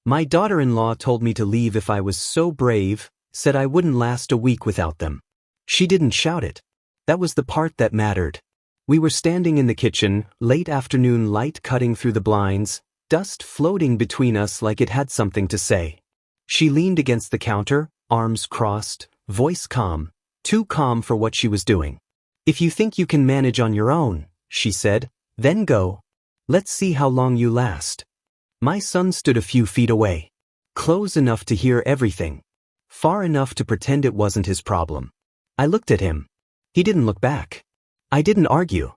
My daughter-in-law told me to leave if I was so brave, said I wouldn't last a week without them. She didn't shout it. That was the part that mattered. We were standing in the kitchen, late afternoon light cutting through the blinds, dust floating between us like it had something to say. She leaned against the counter, arms crossed, voice calm, too calm for what she was doing. "If you think you can manage on your own," she said, "then go. Let's see how long you last." My son stood a few feet away. Close enough to hear everything. Far enough to pretend it wasn't his problem. I looked at him. He didn't look back. I didn't argue.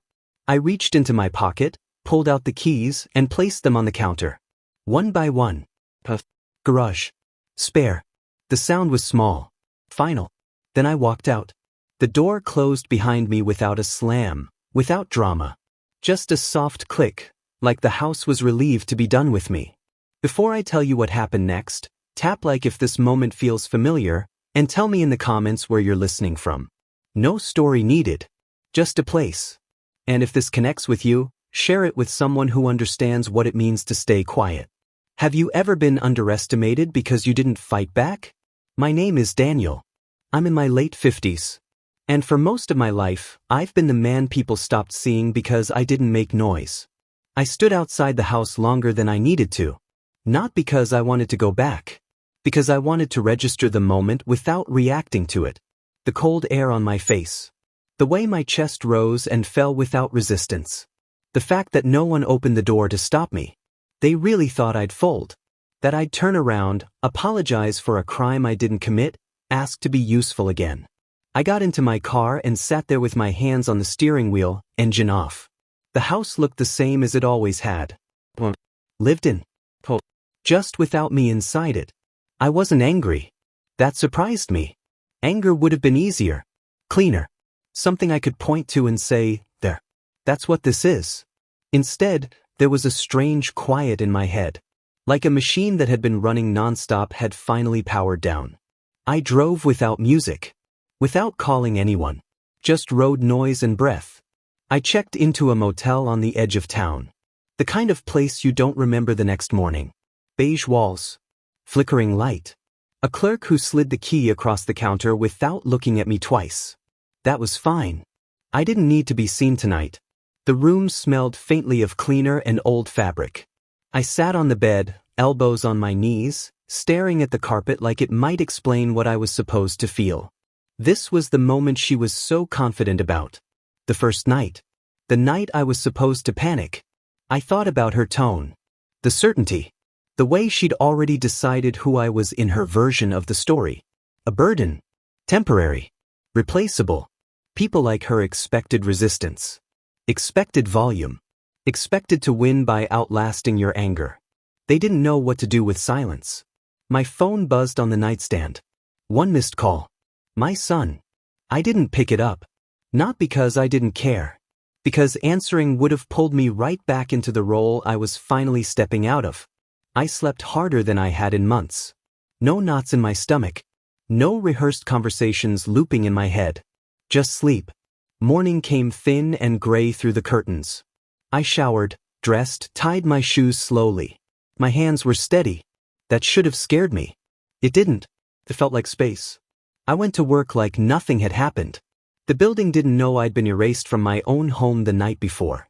I reached into my pocket, pulled out the keys, and placed them on the counter. One by one. Puff. Garage. Spare. The sound was small. Final. Then I walked out. The door closed behind me without a slam, without drama. Just a soft click, like the house was relieved to be done with me. Before I tell you what happened next, tap like if this moment feels familiar, and tell me in the comments where you're listening from. No story needed. Just a place. And if this connects with you, share it with someone who understands what it means to stay quiet. Have you ever been underestimated because you didn't fight back? My name is Daniel. I'm in my late 50s. And for most of my life, I've been the man people stopped seeing because I didn't make noise. I stood outside the house longer than I needed to. Not because I wanted to go back. Because I wanted to register the moment without reacting to it. The cold air on my face. The way my chest rose and fell without resistance. The fact that no one opened the door to stop me. They really thought I'd fold. That I'd turn around, apologize for a crime I didn't commit, ask to be useful again. I got into my car and sat there with my hands on the steering wheel, engine off. The house looked the same as it always had. Lived in. Just without me inside it. I wasn't angry. That surprised me. Anger would have been easier. Cleaner. Something I could point to and say, there. That's what this is. Instead, there was a strange quiet in my head. Like a machine that had been running nonstop had finally powered down. I drove without music. Without calling anyone. Just road noise and breath. I checked into a motel on the edge of town. The kind of place you don't remember the next morning. Beige walls. Flickering light. A clerk who slid the key across the counter without looking at me twice. That was fine. I didn't need to be seen tonight. The room smelled faintly of cleaner and old fabric. I sat on the bed, elbows on my knees, staring at the carpet like it might explain what I was supposed to feel. This was the moment she was so confident about. The first night. The night I was supposed to panic. I thought about her tone. The certainty. The way she'd already decided who I was in her version of the story. A burden. Temporary. Replaceable. People like her expected resistance. Expected volume. Expected to win by outlasting your anger. They didn't know what to do with silence. My phone buzzed on the nightstand. One missed call. My son. I didn't pick it up. Not because I didn't care. Because answering would have pulled me right back into the role I was finally stepping out of. I slept harder than I had in months. No knots in my stomach. No rehearsed conversations looping in my head. Just sleep. Morning came thin and gray through the curtains. I showered, dressed, tied my shoes slowly. My hands were steady. That should have scared me. It didn't. It felt like space. I went to work like nothing had happened. The building didn't know I'd been erased from my own home the night before.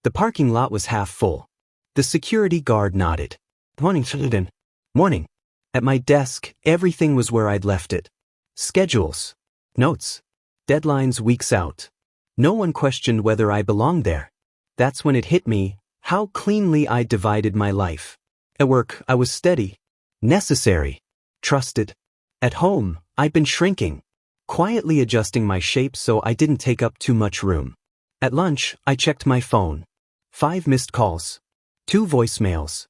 The parking lot was half full. The security guard nodded. Morning. At my desk, everything was where I'd left it. Schedules. Notes. Deadlines weeks out. No one questioned whether I belonged there. That's when it hit me, how cleanly I'd divided my life. At work, I was steady. Necessary. Trusted. At home, I'd been shrinking. Quietly adjusting my shape so I didn't take up too much room. At lunch, I checked my phone. 5 missed calls. 2 voicemails.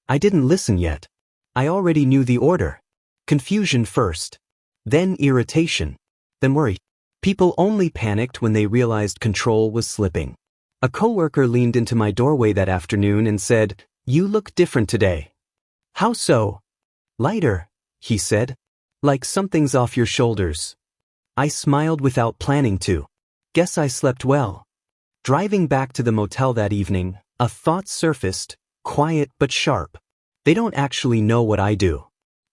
I didn't listen yet. I already knew the order. Confusion first. Then irritation. Then worry. People only panicked when they realized control was slipping. A coworker leaned into my doorway that afternoon and said, "You look different today." "How so?" "Lighter," he said. "Like something's off your shoulders." I smiled without planning to. Guess I slept well. Driving back to the motel that evening, a thought surfaced, quiet but sharp. They don't actually know what I do.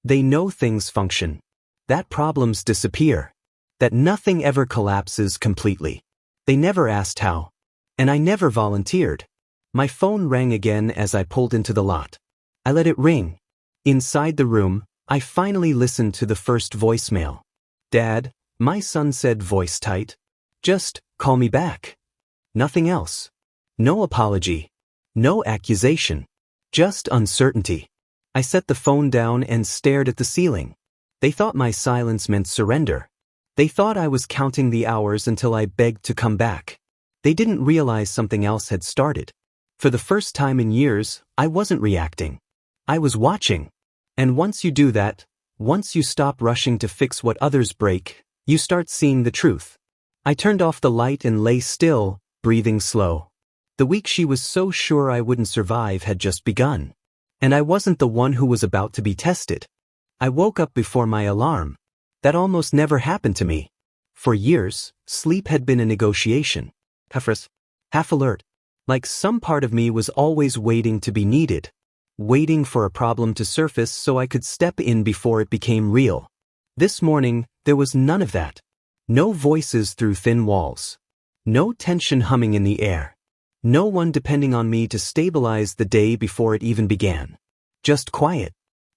They know things function. That problems disappear. That nothing ever collapses completely. They never asked how. And I never volunteered. My phone rang again as I pulled into the lot. I let it ring. Inside the room, I finally listened to the first voicemail. "Dad," my son said, voice tight. "Just call me back." Nothing else. No apology. No accusation. Just uncertainty. I set the phone down and stared at the ceiling. They thought my silence meant surrender. They thought I was counting the hours until I begged to come back. They didn't realize something else had started. For the first time in years, I wasn't reacting. I was watching. And once you do that, once you stop rushing to fix what others break, you start seeing the truth. I turned off the light and lay still, breathing slow. The week she was so sure I wouldn't survive had just begun. And I wasn't the one who was about to be tested. I woke up before my alarm. That almost never happened to me. For years, sleep had been a negotiation. Half alert. Like some part of me was always waiting to be needed. Waiting for a problem to surface so I could step in before it became real. This morning, there was none of that. No voices through thin walls. No tension humming in the air. No one depending on me to stabilize the day before it even began. Just quiet.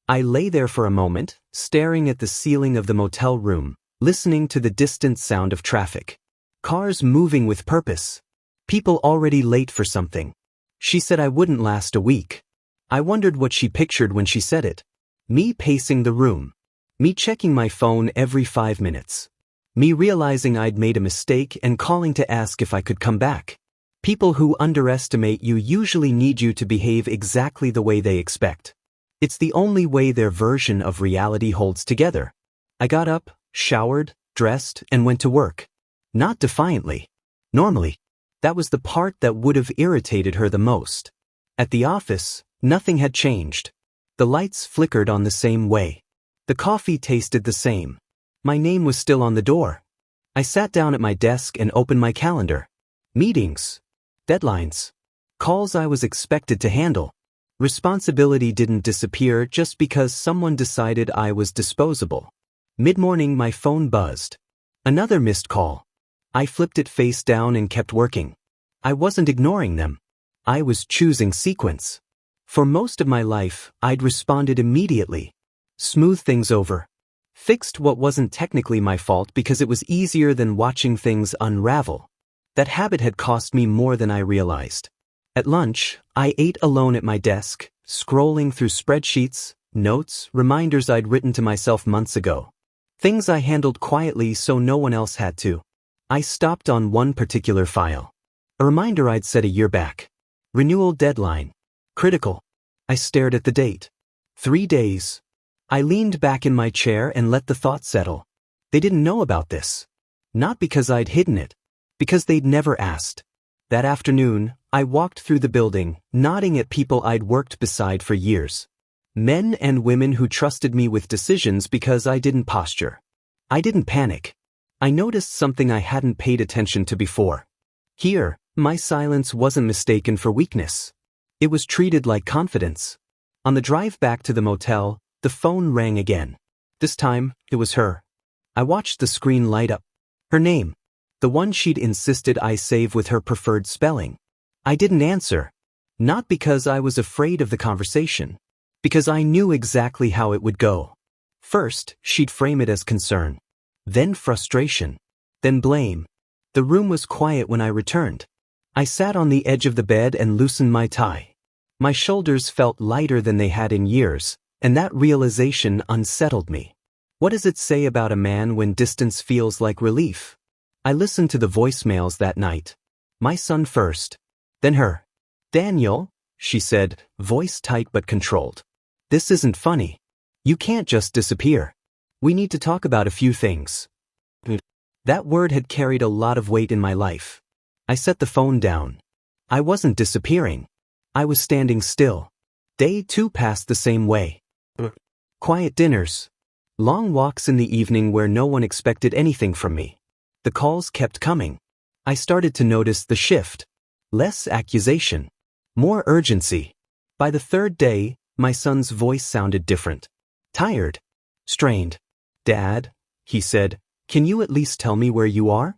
I lay there for a moment, staring at the ceiling of the motel room, listening to the distant sound of traffic. Cars moving with purpose. People already late for something. She said I wouldn't last a week. I wondered what she pictured when she said it. Me pacing the room. Me checking my phone every 5 minutes. Me realizing I'd made a mistake and calling to ask if I could come back. People who underestimate you usually need you to behave exactly the way they expect. It's the only way their version of reality holds together. I got up, showered, dressed, and went to work. Not defiantly. Normally. That was the part that would have irritated her the most. At the office, nothing had changed. The lights flickered on the same way. The coffee tasted the same. My name was still on the door. I sat down at my desk and opened my calendar. Meetings. Deadlines. Calls I was expected to handle. Responsibility didn't disappear just because someone decided I was disposable. Mid-morning my phone buzzed. Another missed call. I flipped it face down and kept working. I wasn't ignoring them. I was choosing sequence. For most of my life, I'd responded immediately. Smoothed things over. Fixed what wasn't technically my fault because it was easier than watching things unravel. That habit had cost me more than I realized. At lunch, I ate alone at my desk, scrolling through spreadsheets, notes, reminders I'd written to myself months ago. Things I handled quietly so no one else had to. I stopped on one particular file. A reminder I'd set a year back. Renewal deadline. Critical. I stared at the date. 3 days. I leaned back in my chair and let the thought settle. They didn't know about this. Not because I'd hidden it. Because they'd never asked. That afternoon, I walked through the building, nodding at people I'd worked beside for years. Men and women who trusted me with decisions because I didn't posture. I didn't panic. I noticed something I hadn't paid attention to before. Here, my silence wasn't mistaken for weakness. It was treated like confidence. On the drive back to the motel, the phone rang again. This time, it was her. I watched the screen light up. Her name. The one she'd insisted I save with her preferred spelling. I didn't answer. Not because I was afraid of the conversation. Because I knew exactly how it would go. First, she'd frame it as concern. Then frustration. Then blame. The room was quiet when I returned. I sat on the edge of the bed and loosened my tie. My shoulders felt lighter than they had in years, and that realization unsettled me. What does it say about a man when distance feels like relief? I listened to the voicemails that night. My son first. Then her. "Daniel," she said, voice tight but controlled. "This isn't funny. You can't just disappear. We need to talk about a few things." That word had carried a lot of weight in my life. I set the phone down. I wasn't disappearing. I was standing still. Day 2 passed the same way. Quiet dinners. Long walks in the evening where no one expected anything from me. The calls kept coming. I started to notice the shift. Less accusation. More urgency. By the 3rd day, My son's voice sounded different. Tired. Strained. Dad, he said, can you at least tell me where you are?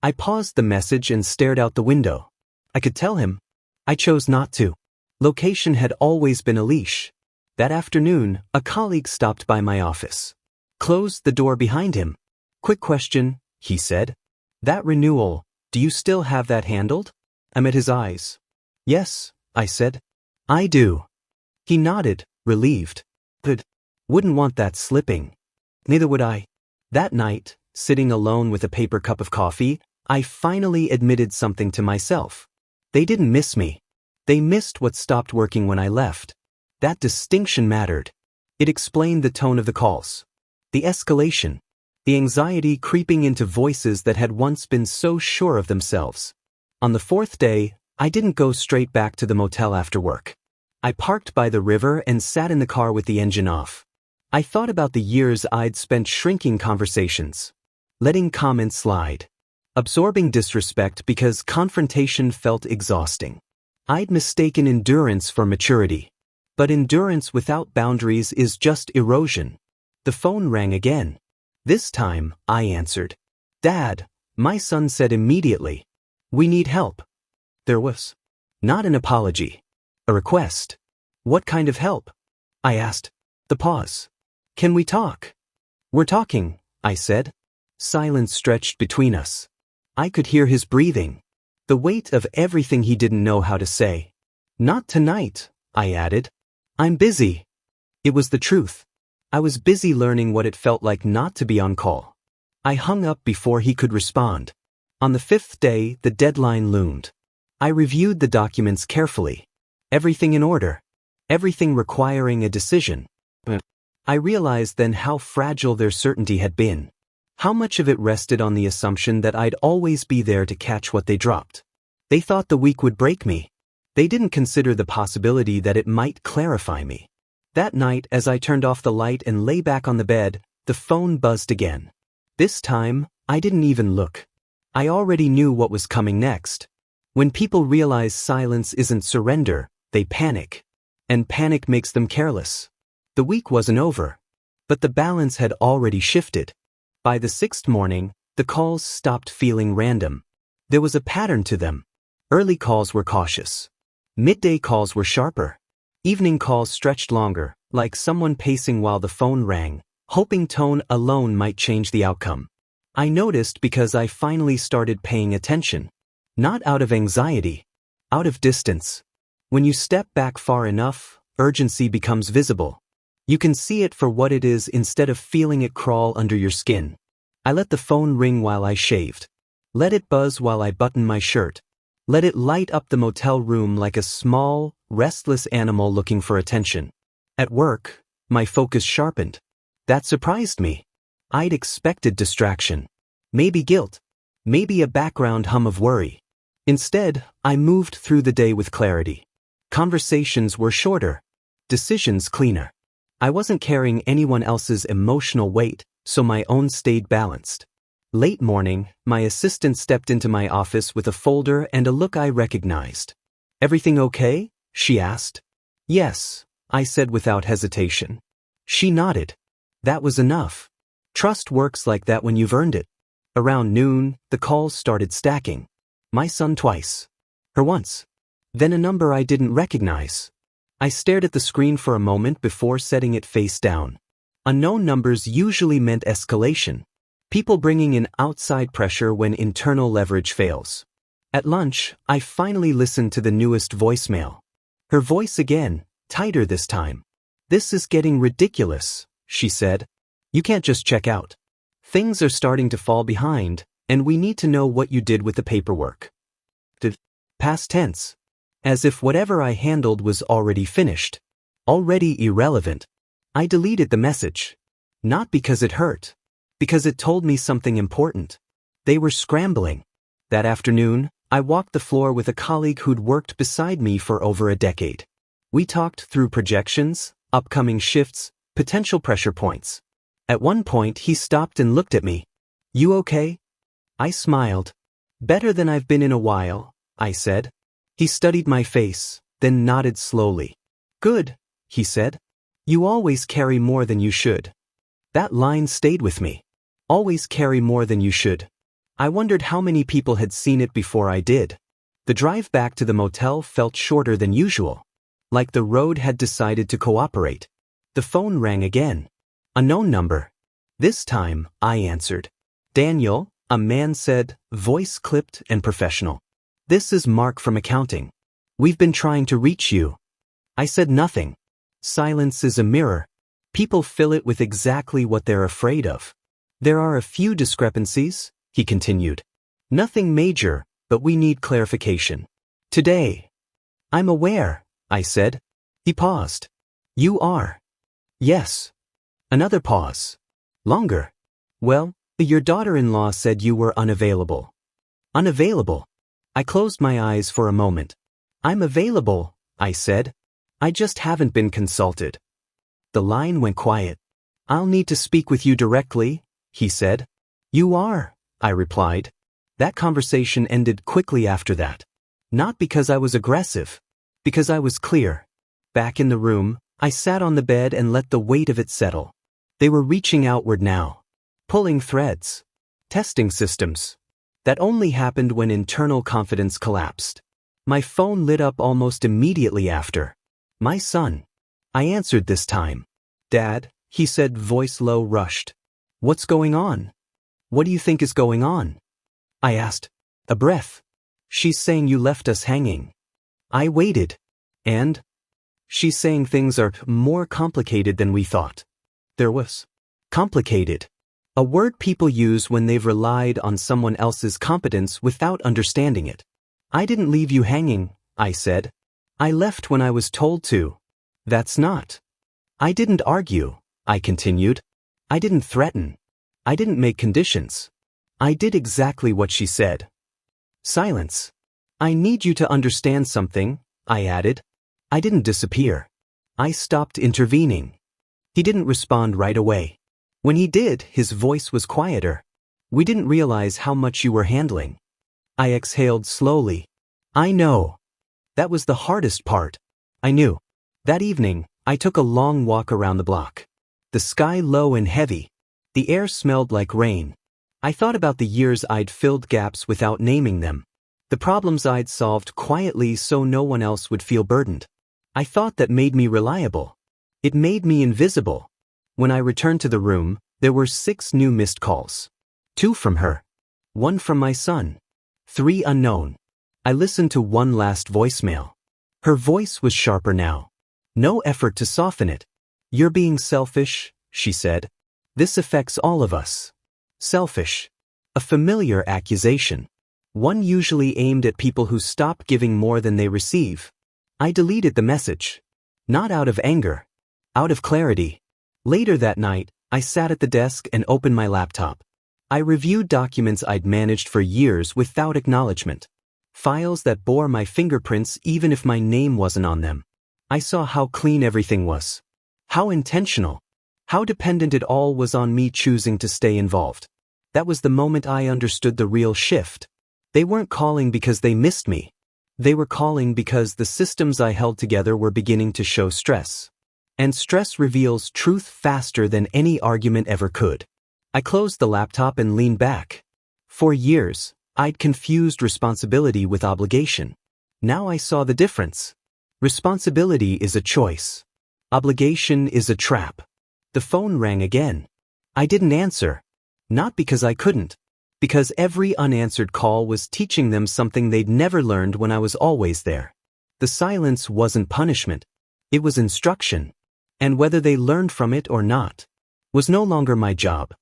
I paused the message and stared out the window. I could tell him. I chose not to. Location had always been a leash. That afternoon, a colleague stopped by my office. Closed the door behind him. Quick question, he said. That renewal, do you still have that handled? I met his eyes. Yes, I said. I do. He nodded, relieved. Good. Wouldn't want that slipping. Neither would I. That night, sitting alone with a paper cup of coffee, I finally admitted something to myself. They didn't miss me. They missed what stopped working when I left. That distinction mattered. It explained the tone of the calls. The escalation. The anxiety creeping into voices that had once been so sure of themselves. On the fourth day, I didn't go straight back to the motel after work. I parked by the river and sat in the car with the engine off. I thought about the years I'd spent shrinking conversations, letting comments slide, absorbing disrespect because confrontation felt exhausting. I'd mistaken endurance for maturity. But endurance without boundaries is just erosion. The phone rang again. This time, I answered. Dad, my son said immediately. We need help. There was not an apology. A request. What kind of help? I asked. The pause. Can we talk? We're talking, I said. Silence stretched between us. I could hear his breathing. The weight of everything he didn't know how to say. Not tonight, I added. I'm busy. It was the truth. I was busy learning what it felt like not to be on call. I hung up before he could respond. On the fifth day, the deadline loomed. I reviewed the documents carefully. Everything in order. Everything requiring a decision. But I realized then how fragile their certainty had been. How much of it rested on the assumption that I'd always be there to catch what they dropped. They thought the week would break me. They didn't consider the possibility that it might clarify me. That night, as I turned off the light and lay back on the bed, the phone buzzed again. This time, I didn't even look. I already knew what was coming next. When people realize silence isn't surrender, they panic. And panic makes them careless. The week wasn't over. But the balance had already shifted. By the sixth morning, the calls stopped feeling random. There was a pattern to them. Early calls were cautious. Midday calls were sharper. Evening calls stretched longer, like someone pacing while the phone rang, hoping tone alone might change the outcome. I noticed because I finally started paying attention. Not out of anxiety. Out of distance. When you step back far enough, urgency becomes visible. You can see it for what it is instead of feeling it crawl under your skin. I let the phone ring while I shaved. Let it buzz while I buttoned my shirt. Let it light up the motel room like a small, restless animal looking for attention. At work, my focus sharpened. That surprised me. I'd expected distraction. Maybe guilt. Maybe a background hum of worry. Instead, I moved through the day with clarity. Conversations were shorter. Decisions cleaner. I wasn't carrying anyone else's emotional weight, so my own stayed balanced. Late morning, my assistant stepped into my office with a folder and a look I recognized. Everything okay? She asked. Yes, I said without hesitation. She nodded. That was enough. Trust works like that when you've earned it. Around noon, the calls started stacking. My son twice. Her once. Then a number I didn't recognize. I stared at the screen for a moment before setting it face down. Unknown numbers usually meant escalation. People bringing in outside pressure when internal leverage fails. At lunch, I finally listened to the newest voicemail. Her voice again, tighter this time. This is getting ridiculous, she said. You can't just check out. Things are starting to fall behind, and we need to know what you did with the paperwork. Past tense. As if whatever I handled was already finished. Already irrelevant. I deleted the message. Not because it hurt. Because it told me something important. They were scrambling. That afternoon, I walked the floor with a colleague who'd worked beside me for over a decade. We talked through projections, upcoming shifts, potential pressure points. At one point, he stopped and looked at me. You okay? I smiled. Better than I've been in a while, I said. He studied my face, then nodded slowly. Good, he said. You always carry more than you should. That line stayed with me. Always carry more than you should. I wondered how many people had seen it before I did. The drive back to the motel felt shorter than usual. Like the road had decided to cooperate. The phone rang again. A known number. This time, I answered. Daniel, a man said, voice clipped and professional. This is Mark from accounting. We've been trying to reach you. I said nothing. Silence is a mirror. People fill it with exactly what they're afraid of. There are a few discrepancies, he continued. Nothing major, but we need clarification. Today. I'm aware, I said. He paused. You are? Yes. Another pause. Longer. Well, your daughter-in-law said you were unavailable. Unavailable? I closed my eyes for a moment. I'm available, I said. I just haven't been consulted. The line went quiet. I'll need to speak with you directly, he said. You are, I replied. That conversation ended quickly after that. Not because I was aggressive. Because I was clear. Back in the room, I sat on the bed and let the weight of it settle. They were reaching outward now. Pulling threads. Testing systems. That only happened when internal confidence collapsed. My phone lit up almost immediately after. My son. I answered this time. Dad, he said, voice low, rushed. What's going on? What do you think is going on? I asked. A breath. She's saying you left us hanging. I waited. And? She's saying things are more complicated than we thought. There was. Complicated. A word people use when they've relied on someone else's competence without understanding it. I didn't leave you hanging, I said. I left when I was told to. That's not. I didn't argue, I continued. I didn't threaten. I didn't make conditions. I did exactly what she said. Silence. I need you to understand something, I added. I didn't disappear. I stopped intervening. He didn't respond right away. When he did, his voice was quieter. We didn't realize how much you were handling. I exhaled slowly. I know. That was the hardest part. I knew. That evening, I took a long walk around the block. The sky low and heavy. The air smelled like rain. I thought about the years I'd filled gaps without naming them. The problems I'd solved quietly so no one else would feel burdened. I thought that made me reliable. It made me invisible. When I returned to the room, there were 6 new missed calls. 2 from her. 1 from my son. 3 unknown. I listened to one last voicemail. Her voice was sharper now. No effort to soften it. You're being selfish, she said. This affects all of us. Selfish. A familiar accusation. One usually aimed at people who stop giving more than they receive. I deleted the message. Not out of anger. Out of clarity. Later that night, I sat at the desk and opened my laptop. I reviewed documents I'd managed for years without acknowledgement. Files that bore my fingerprints even if my name wasn't on them. I saw how clean everything was. How intentional. How dependent it all was on me choosing to stay involved. That was the moment I understood the real shift. They weren't calling because they missed me. They were calling because the systems I held together were beginning to show stress. And stress reveals truth faster than any argument ever could. I closed the laptop and leaned back. For years, I'd confused responsibility with obligation. Now I saw the difference. Responsibility is a choice. Obligation is a trap. The phone rang again. I didn't answer. Not because I couldn't. Because every unanswered call was teaching them something they'd never learned when I was always there. The silence wasn't punishment. It was instruction. And whether they learned from it or not, was no longer my job.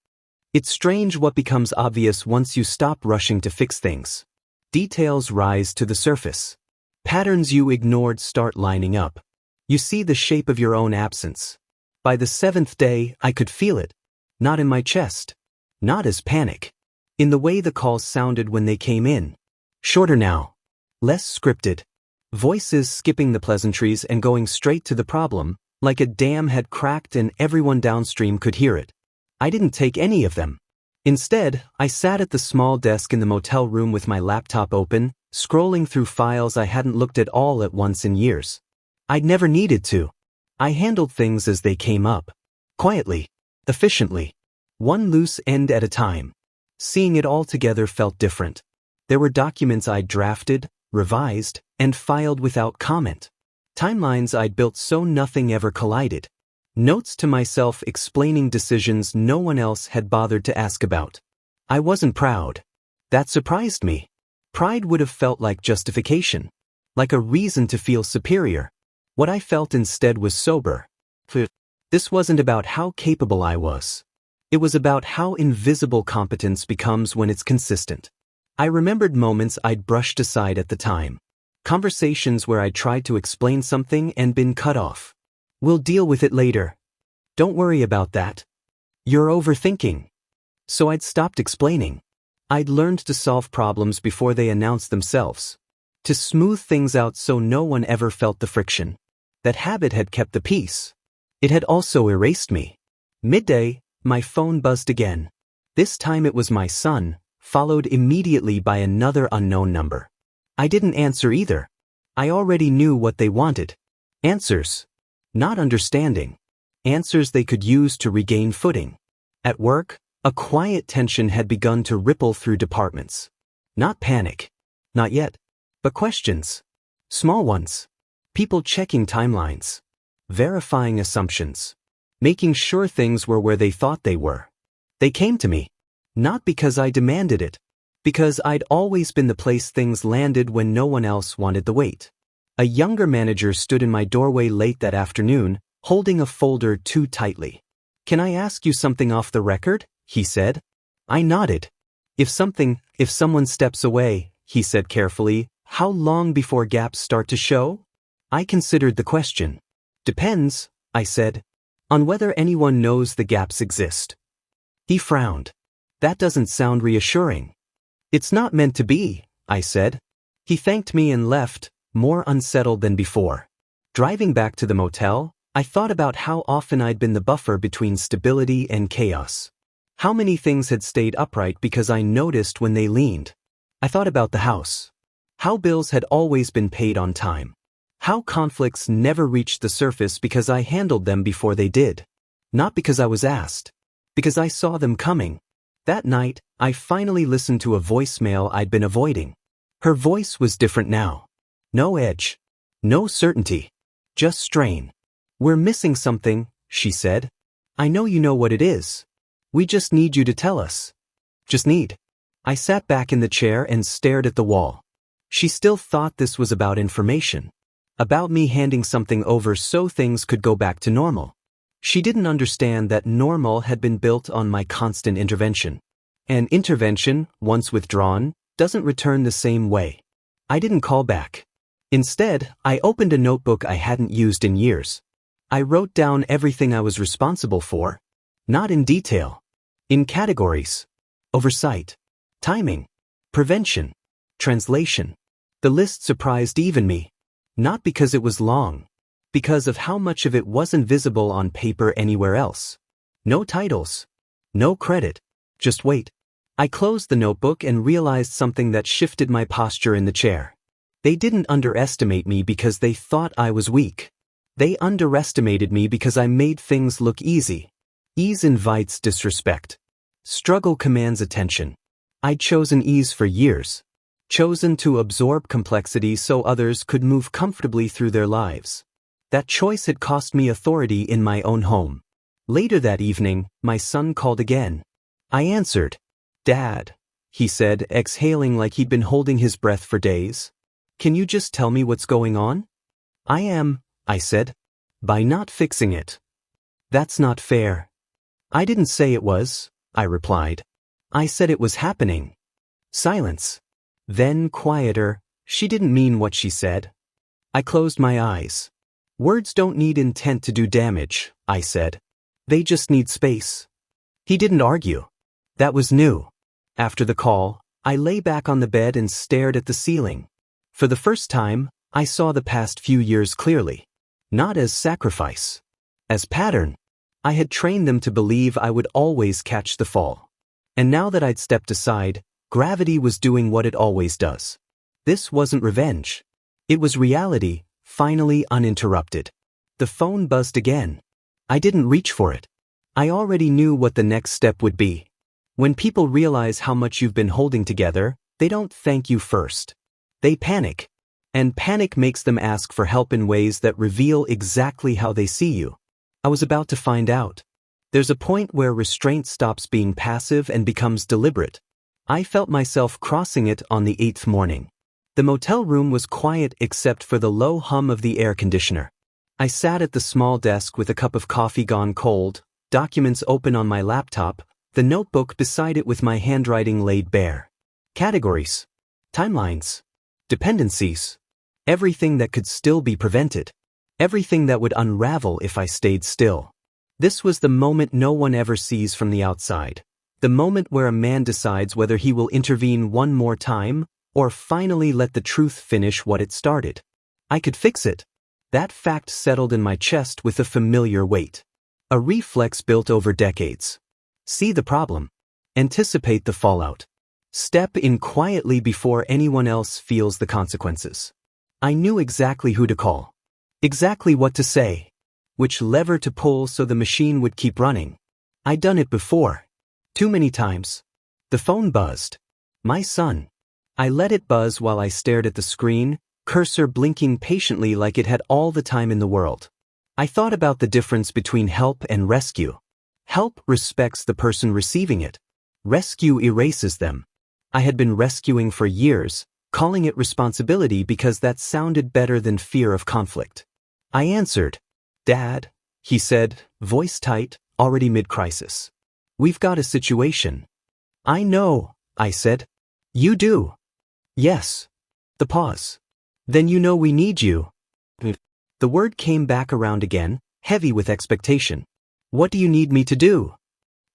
It's strange what becomes obvious once you stop rushing to fix things. Details rise to the surface. Patterns you ignored start lining up. You see the shape of your own absence. By the 7th day, I could feel it. Not in my chest. Not as panic. In the way the calls sounded when they came in. Shorter now. Less scripted. Voices skipping the pleasantries and going straight to the problem, like a dam had cracked and everyone downstream could hear it. I didn't take any of them. Instead, I sat at the small desk in the motel room with my laptop open, scrolling through files I hadn't looked at all at once in years. I'd never needed to. I handled things as they came up. Quietly. Efficiently. One loose end at a time. Seeing it all together felt different. There were documents I'd drafted, revised, and filed without comment. Timelines I'd built so nothing ever collided. Notes to myself explaining decisions no one else had bothered to ask about. I wasn't proud. That surprised me. Pride would have felt like justification. Like a reason to feel superior. What I felt instead was sober. This wasn't about how capable I was. It was about how invisible competence becomes when it's consistent. I remembered moments I'd brushed aside at the time. Conversations where I tried to explain something and been cut off. We'll deal with it later. Don't worry about that. You're overthinking. So I'd stopped explaining. I'd learned to solve problems before they announced themselves. To smooth things out so no one ever felt the friction. That habit had kept the peace. It had also erased me. Midday, my phone buzzed again. This time it was my son, followed immediately by another unknown number. I didn't answer either. I already knew what they wanted. Answers. Not understanding. Answers they could use to regain footing. At work, a quiet tension had begun to ripple through departments. Not panic. Not yet. But questions. Small ones. People checking timelines. Verifying assumptions. Making sure things were where they thought they were. They came to me. Not because I demanded it. Because I'd always been the place things landed when no one else wanted the weight. A younger manager stood in my doorway late that afternoon, holding a folder too tightly. "Can I ask you something off the record?" he said. I nodded. If someone steps away," he said carefully, "how long before gaps start to show?" I considered the question. "Depends," I said, "on whether anyone knows the gaps exist." He frowned. "That doesn't sound reassuring." "It's not meant to be," I said. He thanked me and left, more unsettled than before. Driving back to the motel, I thought about how often I'd been the buffer between stability and chaos. How many things had stayed upright because I noticed when they leaned. I thought about the house. How bills had always been paid on time. How conflicts never reached the surface because I handled them before they did. Not because I was asked. Because I saw them coming. That night, I finally listened to a voicemail I'd been avoiding. Her voice was different now. No edge. No certainty. Just strain. "We're missing something," she said. "I know you know what it is. We just need you to tell us." Just need. I sat back in the chair and stared at the wall. She still thought this was about information. About me handing something over so things could go back to normal. She didn't understand that normal had been built on my constant intervention. And intervention, once withdrawn, doesn't return the same way. I didn't call back. Instead, I opened a notebook I hadn't used in years. I wrote down everything I was responsible for. Not in detail. In categories. Oversight. Timing. Prevention. Translation. The list surprised even me. Not because it was long. Because of how much of it wasn't visible on paper anywhere else. No titles. No credit. Just wait. I closed the notebook and realized something that shifted my posture in the chair. They didn't underestimate me because they thought I was weak. They underestimated me because I made things look easy. Ease invites disrespect. Struggle commands attention. I'd chosen ease for years. Chosen to absorb complexity so others could move comfortably through their lives. That choice had cost me authority in my own home. Later that evening, my son called again. I answered. "Dad," he said, exhaling like he'd been holding his breath for days. "Can you just tell me what's going on?" "I am," I said. "By not fixing it." "That's not fair." "I didn't say it was," I replied. "I said it was happening." Silence. Then quieter. She didn't mean what she said. I closed my eyes. "Words don't need intent to do damage," I said. "They just need space." He didn't argue. That was new. After the call, I lay back on the bed and stared at the ceiling. For the first time, I saw the past few years clearly. Not as sacrifice. As pattern. I had trained them to believe I would always catch the fall. And now that I'd stepped aside, gravity was doing what it always does. This wasn't revenge. It was reality, finally uninterrupted. The phone buzzed again. I didn't reach for it. I already knew what the next step would be. When people realize how much you've been holding together, they don't thank you first. They panic. And panic makes them ask for help in ways that reveal exactly how they see you. I was about to find out. There's a point where restraint stops being passive and becomes deliberate. I felt myself crossing it on the 8th morning. The motel room was quiet except for the low hum of the air conditioner. I sat at the small desk with a cup of coffee gone cold, documents open on my laptop, the notebook beside it with my handwriting laid bare. Categories. Timelines. Dependencies. Everything that could still be prevented. Everything that would unravel if I stayed still. This was the moment no one ever sees from the outside. The moment where a man decides whether he will intervene one more time, or finally let the truth finish what it started. I could fix it. That fact settled in my chest with a familiar weight. A reflex built over decades. See the problem. Anticipate the fallout. Step in quietly before anyone else feels the consequences. I knew exactly who to call. Exactly what to say. Which lever to pull so the machine would keep running. I'd done it before. Too many times. The phone buzzed. My son. I let it buzz while I stared at the screen, cursor blinking patiently like it had all the time in the world. I thought about the difference between help and rescue. Help respects the person receiving it. Rescue erases them. I had been rescuing for years, calling it responsibility because that sounded better than fear of conflict. I answered. Dad, he said, voice tight, already mid-crisis. We've got a situation. I know, I said. You do. Yes. The pause. Then you know we need you. The word came back around again, heavy with expectation. What do you need me to do?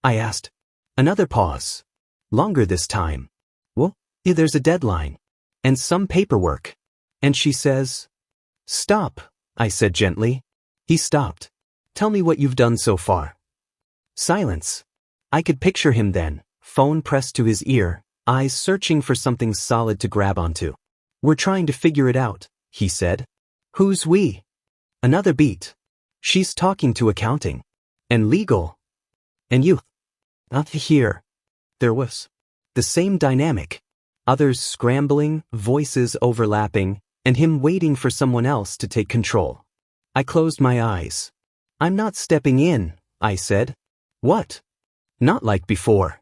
I asked. Another pause. Longer this time. Well, there's a deadline. And some paperwork. And she says, stop, I said gently. He stopped. Tell me what you've done so far. Silence. I could picture him then, phone pressed to his ear, eyes searching for something solid to grab onto. We're trying to figure it out, he said. Who's we? Another beat. She's talking to accounting. And legal. And you. Not here. There was. The same dynamic. Others scrambling, voices overlapping, and him waiting for someone else to take control. I closed my eyes. I'm not stepping in, I said. What? Not like before.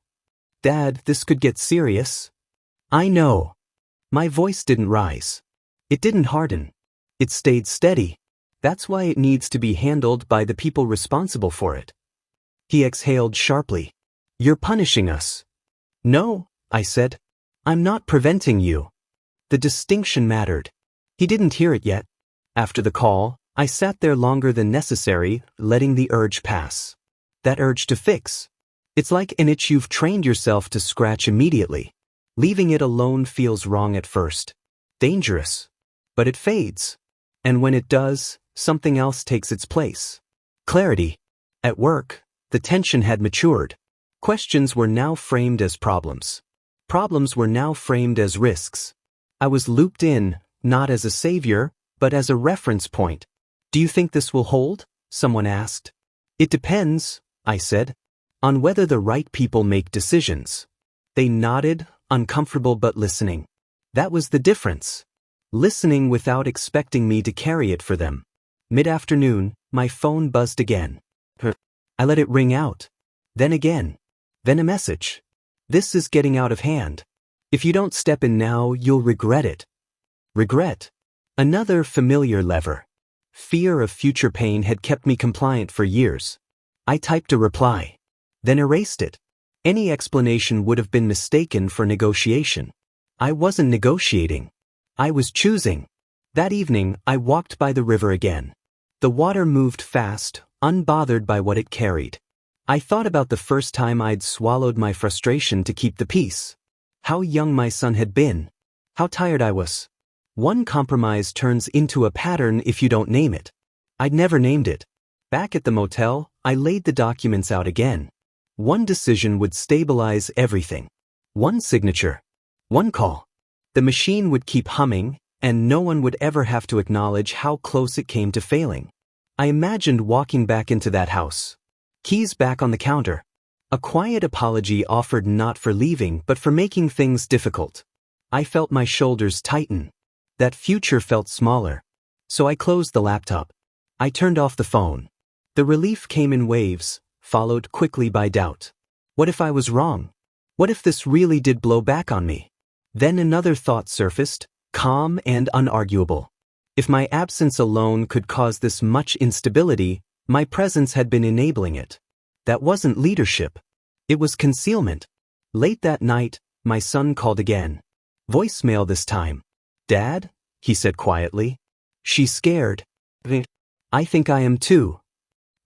Dad, this could get serious. I know. My voice didn't rise. It didn't harden. It stayed steady. That's why it needs to be handled by the people responsible for it. He exhaled sharply. You're punishing us. No, I said. I'm not preventing you. The distinction mattered. He didn't hear it yet. After the call, I sat there longer than necessary, letting the urge pass. That urge to fix. It's like an itch you've trained yourself to scratch immediately. Leaving it alone feels wrong at first. Dangerous. But it fades. And when it does, something else takes its place. Clarity. At work, the tension had matured. Questions were now framed as problems. Problems were now framed as risks. I was looped in, not as a savior, but as a reference point. Do you think this will hold? Someone asked. It depends, I said, on whether the right people make decisions. They nodded, uncomfortable but listening. That was the difference. Listening without expecting me to carry it for them. Mid-afternoon, my phone buzzed again. I let it ring out. Then again. Then a message. This is getting out of hand. If you don't step in now, you'll regret it. Regret. Another familiar lever. Fear of future pain had kept me compliant for years. I typed a reply. Then erased it. Any explanation would have been mistaken for negotiation. I wasn't negotiating. I was choosing. That evening, I walked by the river again. The water moved fast, unbothered by what it carried. I thought about the first time I'd swallowed my frustration to keep the peace. How young my son had been. How tired I was. One compromise turns into a pattern if you don't name it. I'd never named it. Back at the motel, I laid the documents out again. One decision would stabilize everything. One signature. One call. The machine would keep humming, and no one would ever have to acknowledge how close it came to failing. I imagined walking back into that house. Keys back on the counter. A quiet apology offered not for leaving but for making things difficult. I felt my shoulders tighten. That future felt smaller. So I closed the laptop. I turned off the phone. The relief came in waves, followed quickly by doubt. What if I was wrong? What if this really did blow back on me? Then another thought surfaced, calm and unarguable. If my absence alone could cause this much instability, my presence had been enabling it. That wasn't leadership. It was concealment. Late that night, my son called again. Voicemail this time. "Dad?" he said quietly. "She's scared." "I think I am too."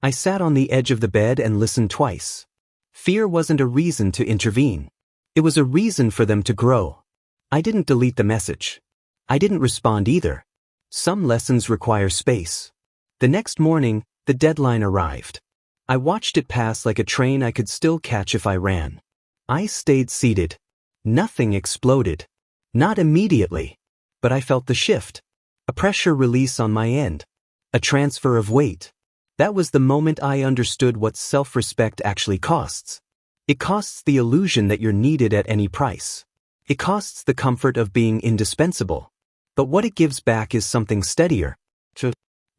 I sat on the edge of the bed and listened twice. Fear wasn't a reason to intervene. It was a reason for them to grow. I didn't delete the message. I didn't respond either. Some lessons require space. The next morning, the deadline arrived. I watched it pass like a train I could still catch if I ran. I stayed seated. Nothing exploded. Not immediately. But I felt the shift. A pressure release on my end. A transfer of weight. That was the moment I understood what self-respect actually costs. It costs the illusion that you're needed at any price. It costs the comfort of being indispensable. But what it gives back is something steadier.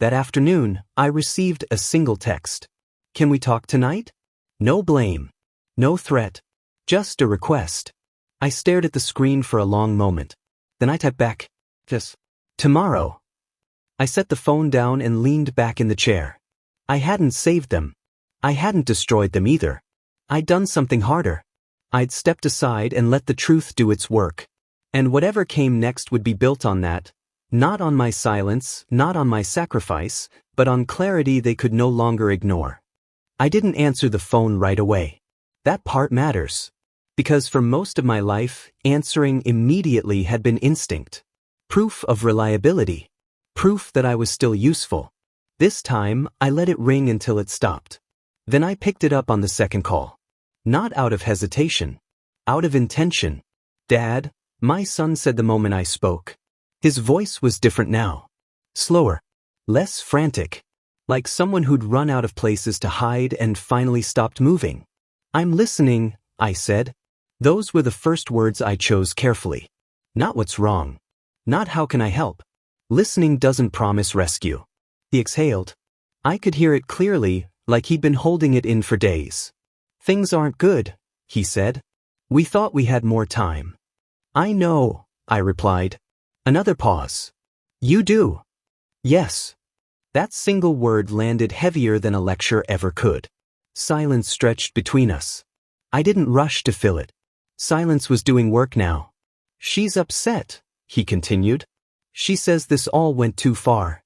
That afternoon, I received a single text. "Can we talk tonight?" No blame. No threat. Just a request. I stared at the screen for a long moment. Then I typed back, "Just tomorrow." I set the phone down and leaned back in the chair. I hadn't saved them. I hadn't destroyed them either. I'd done something harder. I'd stepped aside and let the truth do its work. And whatever came next would be built on that. Not on my silence, not on my sacrifice, but on clarity they could no longer ignore. I didn't answer the phone right away. That part matters. Because for most of my life, answering immediately had been instinct. Proof of reliability. Proof that I was still useful. This time, I let it ring until it stopped. Then I picked it up on the second call. Not out of hesitation. Out of intention. "Dad," my son said the moment I spoke. His voice was different now. Slower. Less frantic. Like someone who'd run out of places to hide and finally stopped moving. "I'm listening," I said. Those were the first words I chose carefully. Not what's wrong. Not how can I help. Listening doesn't promise rescue. He exhaled. I could hear it clearly, like he'd been holding it in for days. "Things aren't good," he said. "We thought we had more time." "I know," I replied. Another pause. "You do?" "Yes." That single word landed heavier than a lecture ever could. Silence stretched between us. I didn't rush to fill it. Silence was doing work now. "She's upset," he continued. "She says this all went too far."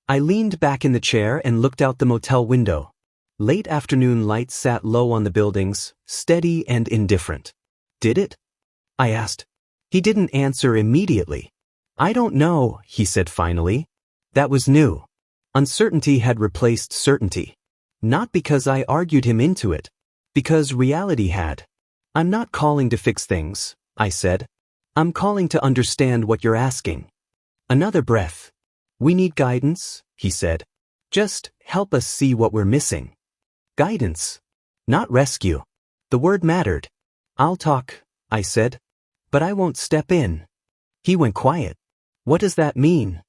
I leaned back in the chair and looked out the motel window. Late afternoon light sat low on the buildings, steady and indifferent. "Did it?" I asked. He didn't answer immediately. "I don't know," he said finally. That was new. Uncertainty had replaced certainty. Not because I argued him into it. Because reality had. "I'm not calling to fix things," I said. "I'm calling to understand what you're asking." Another breath. "We need guidance," he said. "Just help us see what we're missing." Guidance. Not rescue. The word mattered. "I'll talk," I said. "But I won't step in." He went quiet. "What does that mean?"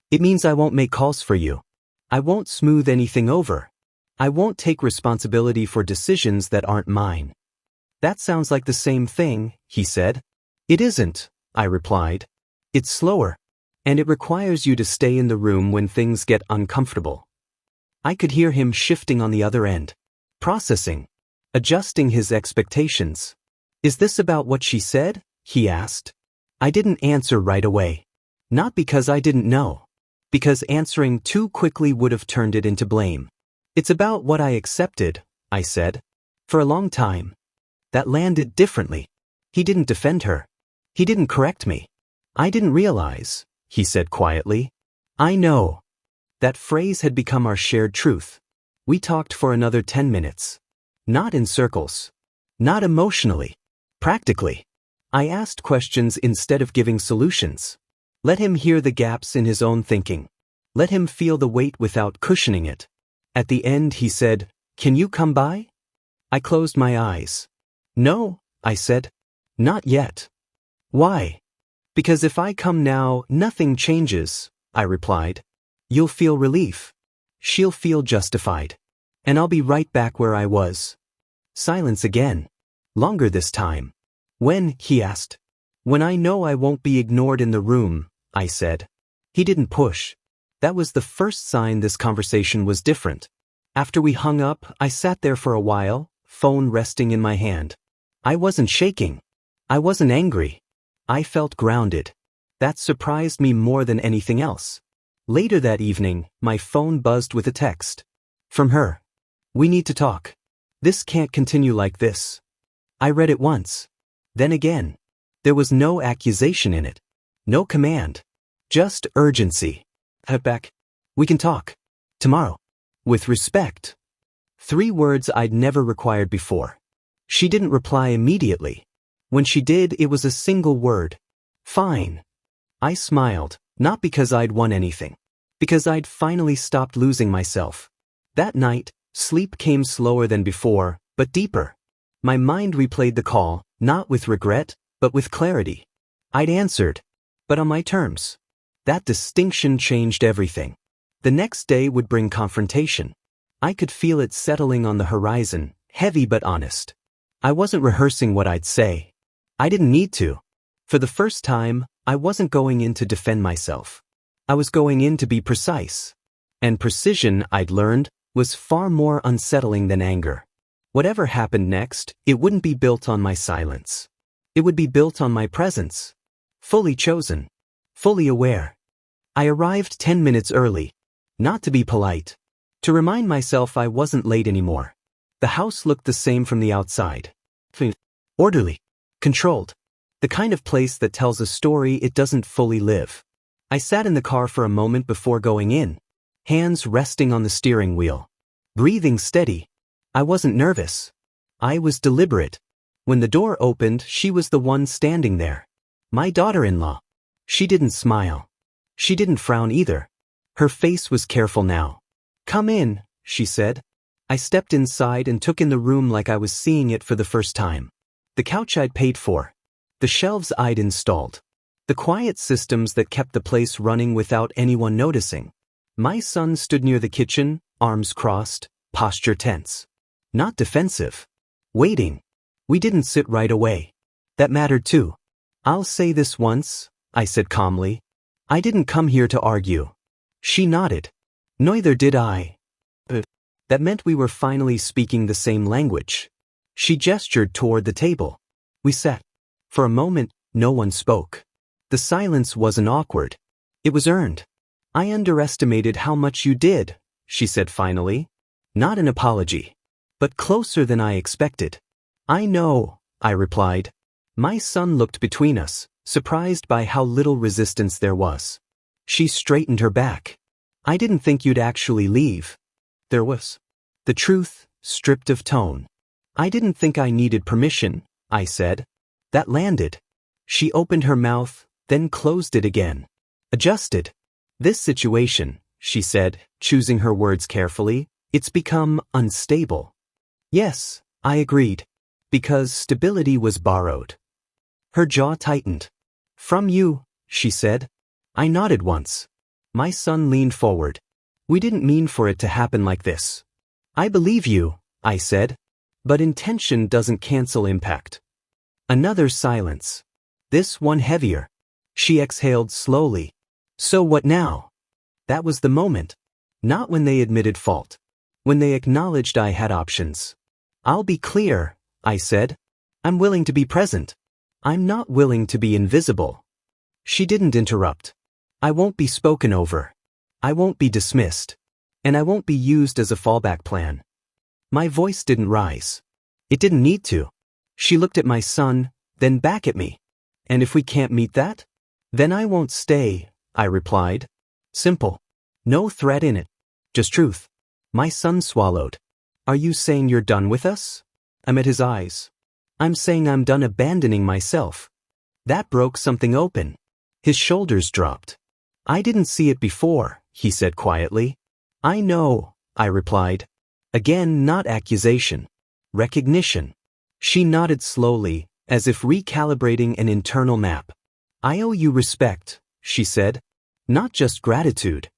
"It means I won't make calls for you. I won't smooth anything over. I won't take responsibility for decisions that aren't mine." "That sounds like the same thing," he said. "It isn't," I replied. "It's slower. And it requires you to stay in the room when things get uncomfortable." I could hear him shifting on the other end. Processing. Adjusting his expectations. "Is this about what she said?" he asked. I didn't answer right away. Not because I didn't know. Because answering too quickly would have turned it into blame. "It's about what I accepted," I said. "For a long time." That landed differently. He didn't defend her. He didn't correct me. "I didn't realize," he said quietly. "I know." That phrase had become our shared truth. We talked for another 10 minutes. Not in circles. Not emotionally. Practically. I asked questions instead of giving solutions. Let him hear the gaps in his own thinking. Let him feel the weight without cushioning it. At the end he said, "Can you come by?" I closed my eyes. "No," I said. "Not yet." "Why?" "Because if I come now, nothing changes," I replied. "You'll feel relief. She'll feel justified. And I'll be right back where I was." Silence again. Longer this time. "When?" he asked. "When I know I won't be ignored in the room," I said. He didn't push. That was the first sign this conversation was different. After we hung up, I sat there for a while, phone resting in my hand. I wasn't shaking. I wasn't angry. I felt grounded. That surprised me more than anything else. Later that evening, my phone buzzed with a text. From her. "We need to talk. This can't continue like this." I read it once. Then again. There was no accusation in it. No command. Just urgency. "Head back. We can talk. Tomorrow. With respect." 3 words I'd never required before. She didn't reply immediately. When she did, it was a single word. "Fine." I smiled, not because I'd won anything. Because I'd finally stopped losing myself. That night, sleep came slower than before, but deeper. My mind replayed the call, not with regret, but with clarity. I'd answered, but on my terms. That distinction changed everything. The next day would bring confrontation. I could feel it settling on the horizon, heavy but honest. I wasn't rehearsing what I'd say. I didn't need to. For the first time, I wasn't going in to defend myself. I was going in to be precise. And precision, I'd learned, was far more unsettling than anger. Whatever happened next, it wouldn't be built on my silence. It would be built on my presence. Fully chosen. Fully aware. I arrived 10 minutes early. Not to be polite. To remind myself I wasn't late anymore. The house looked the same from the outside. Orderly. Controlled. The kind of place that tells a story it doesn't fully live. I sat in the car for a moment before going in. Hands resting on the steering wheel. Breathing steady. I wasn't nervous. I was deliberate. When the door opened, she was the one standing there. My daughter-in-law. She didn't smile. She didn't frown either. Her face was careful now. "Come in," she said. I stepped inside and took in the room like I was seeing it for the first time. The couch I'd paid for. The shelves I'd installed. The quiet systems that kept the place running without anyone noticing. My son stood near the kitchen, arms crossed, posture tense. Not defensive. Waiting. We didn't sit right away. That mattered too. "I'll say this once," I said calmly. "I didn't come here to argue." She nodded. "Neither did I." That meant we were finally speaking the same language. She gestured toward the table. We sat. For a moment, no one spoke. The silence wasn't awkward. It was earned. "I underestimated how much you did," she said finally. Not an apology. But closer than I expected. "I know," I replied. My son looked between us, surprised by how little resistance there was. She straightened her back. "I didn't think you'd actually leave." There was. The truth, stripped of tone. "I didn't think I needed permission," I said. That landed. She opened her mouth, then closed it again. "Adjusted. This situation," she said, choosing her words carefully, "it's become unstable." Yes, I agreed. Because stability was borrowed. Her jaw tightened. "From you," she said. I nodded once. My son leaned forward. "We didn't mean for it to happen like this." "I believe you," I said. "But intention doesn't cancel impact." Another silence. This one heavier. She exhaled slowly. "So what now?" That was the moment. Not when they admitted fault. When they acknowledged I had options. "I'll be clear," I said. "I'm willing to be present. I'm not willing to be invisible." She didn't interrupt. "I won't be spoken over. I won't be dismissed. And I won't be used as a fallback plan." My voice didn't rise. It didn't need to. She looked at my son, then back at me. "And if we can't meet that? Then I won't stay," I replied. Simple. No threat in it. Just truth. My son swallowed. "Are you saying you're done with us?" I met his eyes. "I'm saying I'm done abandoning myself." That broke something open. His shoulders dropped. I didn't see it before, he said quietly. I know, I replied. Again, not accusation. Recognition. She nodded slowly, as if recalibrating an internal map. I owe you respect, she said. Not just gratitude.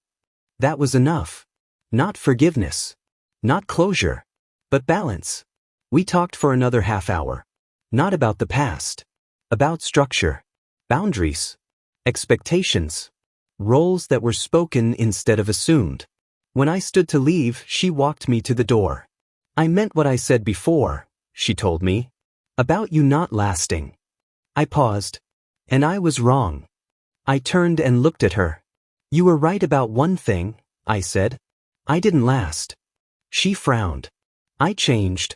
That was enough. Not forgiveness. Not closure. But balance. We talked for another half hour. Not about the past. About structure. Boundaries. Expectations. Roles that were spoken instead of assumed. When I stood to leave, she walked me to the door. I meant what I said before, she told me. About you not lasting. I paused. And I was wrong. I turned and looked at her. You were right about one thing, I said. I didn't last. She frowned. I changed.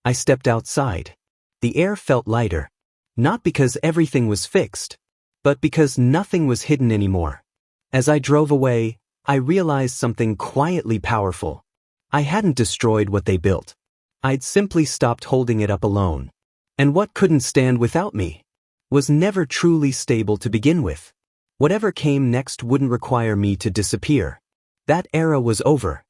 I stepped outside. The air felt lighter. Not because everything was fixed, but because nothing was hidden anymore. As I drove away, I realized something quietly powerful. I hadn't destroyed what they built. I'd simply stopped holding it up alone. And what couldn't stand without me was never truly stable to begin with. Whatever came next wouldn't require me to disappear. That era was over.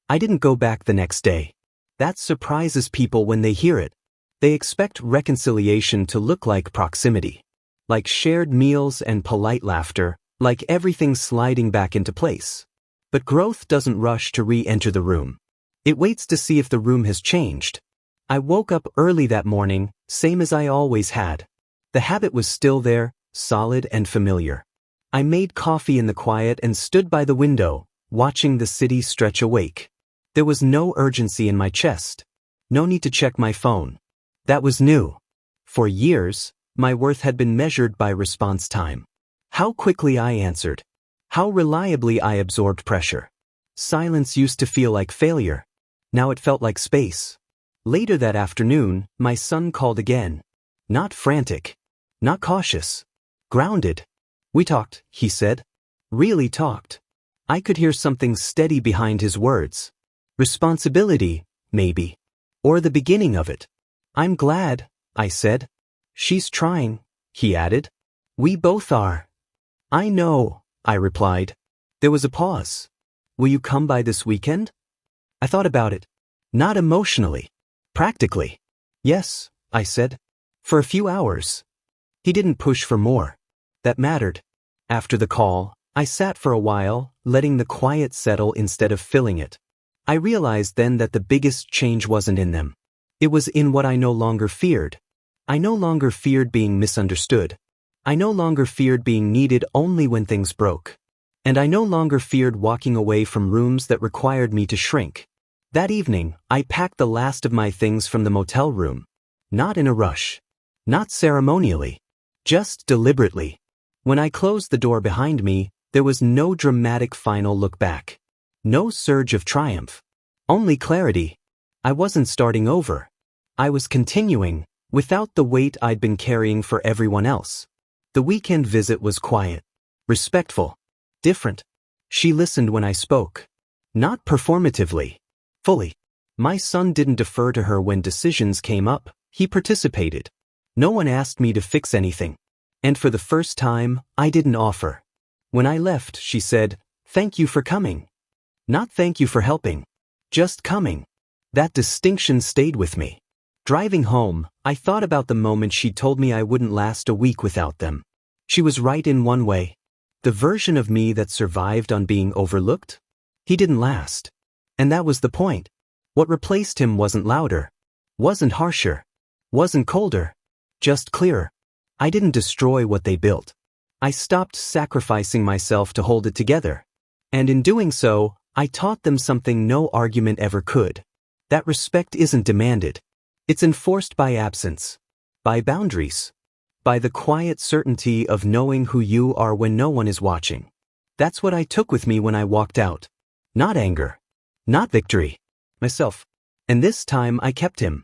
I didn't go back the next day. That surprises people when they hear it. They expect reconciliation to look like proximity, like shared meals and polite laughter, like everything sliding back into place. But growth doesn't rush to re-enter the room. It waits to see if the room has changed. I woke up early that morning, same as I always had. The habit was still there, solid and familiar. I made coffee in the quiet and stood by the window, watching the city stretch awake. There was no urgency in my chest. No need to check my phone. That was new. For years, my worth had been measured by response time. How quickly I answered. How reliably I absorbed pressure. Silence used to feel like failure. Now it felt like space. Later that afternoon, my son called again. Not frantic. Not cautious. Grounded. We talked, he said. Really talked. I could hear something steady behind his words. Responsibility, maybe. Or the beginning of it. I'm glad, I said. She's trying, he added. We both are. I know, I replied. There was a pause. Will you come by this weekend? I thought about it. Not emotionally. Practically. Yes, I said. For a few hours. He didn't push for more. That mattered. After the call, I sat for a while, letting the quiet settle instead of filling it. I realized then that the biggest change wasn't in them. It was in what I no longer feared. I no longer feared being misunderstood. I no longer feared being needed only when things broke. And I no longer feared walking away from rooms that required me to shrink. That evening, I packed the last of my things from the motel room. Not in a rush. Not ceremonially. Just deliberately. When I closed the door behind me, there was no dramatic final look back. No surge of triumph. Only clarity. I wasn't starting over. I was continuing, without the weight I'd been carrying for everyone else. The weekend visit was quiet. Respectful. Different. She listened when I spoke. Not performatively. Fully. My son didn't defer to her when decisions came up. He participated. No one asked me to fix anything. And for the first time, I didn't offer. When I left, she said, "Thank you for coming." Not thank you for helping. Just coming. That distinction stayed with me. Driving home, I thought about the moment she told me I wouldn't last a week without them. She was right in one way. The version of me that survived on being overlooked? He didn't last. And that was the point. What replaced him wasn't louder. Wasn't harsher. Wasn't colder. Just clearer. I didn't destroy what they built. I stopped sacrificing myself to hold it together. And in doing so, I taught them something no argument ever could. That respect isn't demanded. It's enforced by absence. By boundaries. By the quiet certainty of knowing who you are when no one is watching. That's what I took with me when I walked out. Not anger. Not victory. Myself. And this time I kept him.